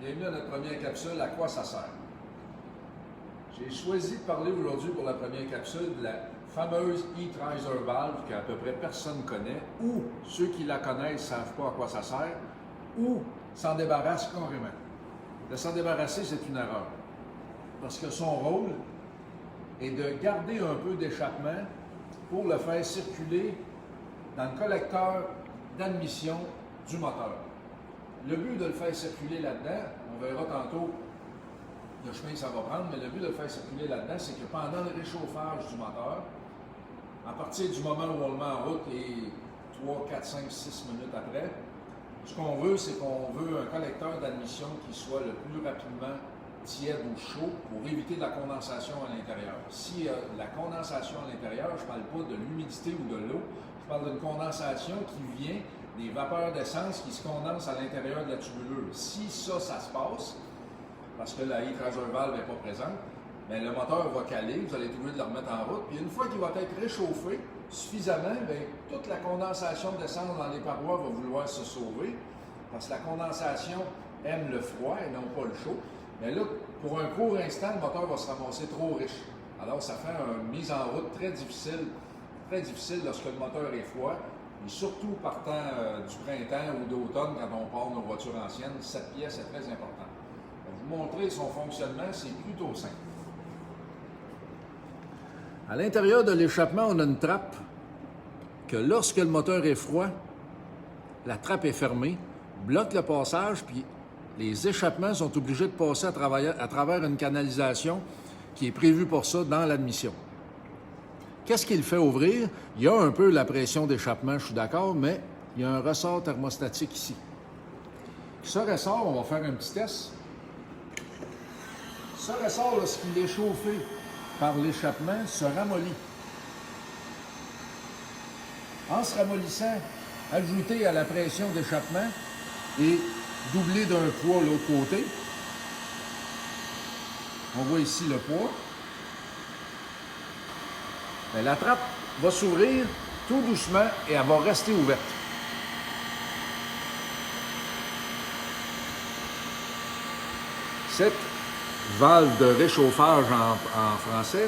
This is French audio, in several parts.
Bienvenue à notre première capsule, à quoi ça sert? J'ai choisi de parler aujourd'hui pour la première capsule de la fameuse e-Trizer valve qu'à peu près personne ne connaît, ou ceux qui la connaissent ne savent pas à quoi ça sert, ou s'en débarrassent carrément. De s'en débarrasser, c'est une erreur. Parce que son rôle est de garder un peu d'échappement pour le faire circuler dans le collecteur d'admission du moteur. Le but de le faire circuler là-dedans, on verra tantôt le chemin que ça va prendre, mais le but de le faire circuler là-dedans, c'est que pendant le réchauffage du moteur, à partir du moment où on le met en route et 3, 4, 5, 6 minutes après, ce qu'on veut, c'est qu'on veut un collecteur d'admission qui soit le plus rapidement tiède ou chaud pour éviter de la condensation à l'intérieur. Si la condensation à l'intérieur, je ne parle pas de l'humidité ou de l'eau, je parle d'une condensation qui vient des vapeurs d'essence qui se condensent à l'intérieur de la tubulure. Si ça se passe, parce que la e-Trizer valve n'est pas présente, bien, le moteur va caler, vous allez être obligé de le remettre en route, puis une fois qu'il va être réchauffé suffisamment, bien, toute la condensation d'essence dans les parois va vouloir se sauver, parce que la condensation aime le froid et non pas le chaud. Mais là, pour un court instant, le moteur va se ramasser trop riche. Alors, ça fait une mise en route très difficile lorsque le moteur est froid. Et surtout partant du printemps ou d'automne, quand on part nos voitures anciennes, cette pièce est très importante. Je vais vous montrer son fonctionnement, c'est plutôt simple. À l'intérieur de l'échappement, on a une trappe que lorsque le moteur est froid, la trappe est fermée, bloque le passage, puis les échappements sont obligés de passer à travers une canalisation qui est prévue pour ça dans l'admission. Qu'est-ce qui le fait ouvrir? Il y a un peu la pression d'échappement, je suis d'accord, mais il y a un ressort thermostatique ici. Ce ressort, on va faire un petit test. Ce ressort, lorsqu'il est chauffé par l'échappement, se ramollit. En se ramollissant, ajouté à la pression d'échappement et doublé d'un poids de l'autre côté, on voit ici le poids. Bien, la trappe va s'ouvrir tout doucement et elle va rester ouverte. Cette valve de réchauffage en français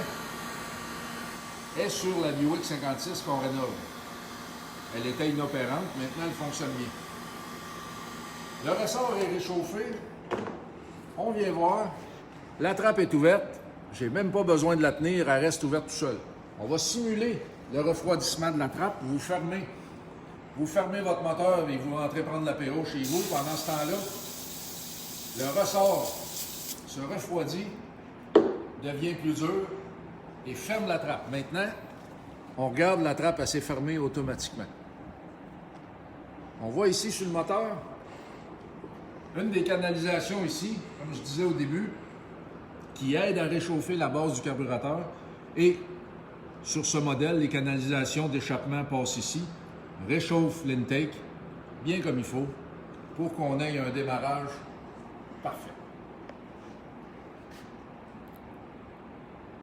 est sur la Buick 56 qu'on rénove. Elle était inopérante, maintenant elle fonctionne bien. Le ressort est réchauffé. On vient voir. La trappe est ouverte. Je n'ai même pas besoin de la tenir, elle reste ouverte tout seul. On va simuler le refroidissement de la trappe. Vous fermez votre moteur et vous rentrez prendre l'apéro chez vous. Pendant ce temps-là, le ressort se refroidit, devient plus dur et ferme la trappe. Maintenant, on regarde la trappe, elle s'est fermée automatiquement. On voit ici sur le moteur une des canalisations ici, comme je disais au début, qui aide à réchauffer la base du carburateur. Et sur ce modèle, les canalisations d'échappement passent ici, réchauffent l'intake bien comme il faut pour qu'on ait un démarrage parfait.